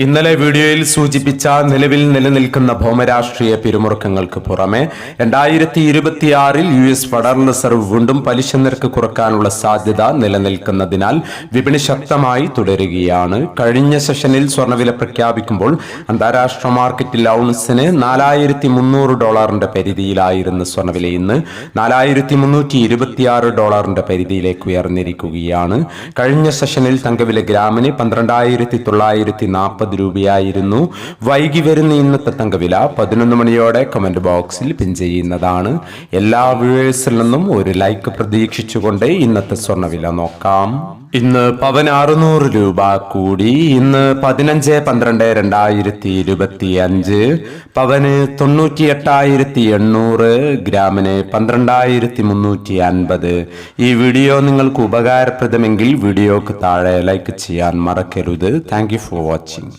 ഇന്നലെ വീഡിയോയിൽ സൂചിപ്പിച്ച നിലവിൽ നിലനിൽക്കുന്ന ഭൗമരാഷ്ട്രീയ പിരിമുറുക്കങ്ങൾക്ക് പുറമെ 2026 US ഫെഡറൽ റിസർവ് വീണ്ടും പലിശ നിരക്ക് കുറക്കാനുള്ള സാധ്യത നിലനിൽക്കുന്നതിനാൽ വിപണി ശക്തമായി തുടരുകയാണ്. കഴിഞ്ഞ സെഷനിൽ സ്വർണ്ണവില പ്രഖ്യാപിക്കുമ്പോൾ അന്താരാഷ്ട്ര മാർക്കറ്റിൽ ഔൺസിന് $4,300 പരിധിയിലായിരുന്ന സ്വർണ്ണവില ഇന്ന് $4,326 പരിധിയിലേക്ക് ഉയർന്നിരിക്കുകയാണ്. കഴിഞ്ഞ സെഷനിൽ തങ്കവില ഗ്രാമിന് 12,940 രൂപയായിരുന്നു. വൈകി വരുന്ന ഇന്നത്തെ തങ്കവില 11 മണിയോടെ കമന്റ് ബോക്സിൽ പിൻ ചെയ്യുന്നതാണ്. എല്ലാ വ്യൂവേഴ്സിൽ നിന്നും ഒരു ലൈക്ക് പ്രതീക്ഷിച്ചുകൊണ്ട് ഇന്നത്തെ സ്വർണ്ണവില നോക്കാം. ഇന്ന് പവന് 600 രൂപ കൂടി. ഇന്ന് 15/12/2025. പവന് 98,800, ഗ്രാമിന് 12,350. ഈ വീഡിയോ നിങ്ങൾക്ക് ഉപകാരപ്രദമെങ്കിൽ വീഡിയോക്ക് താഴെ ലൈക്ക് ചെയ്യാൻ മറക്കരുത്. Thank you for watching.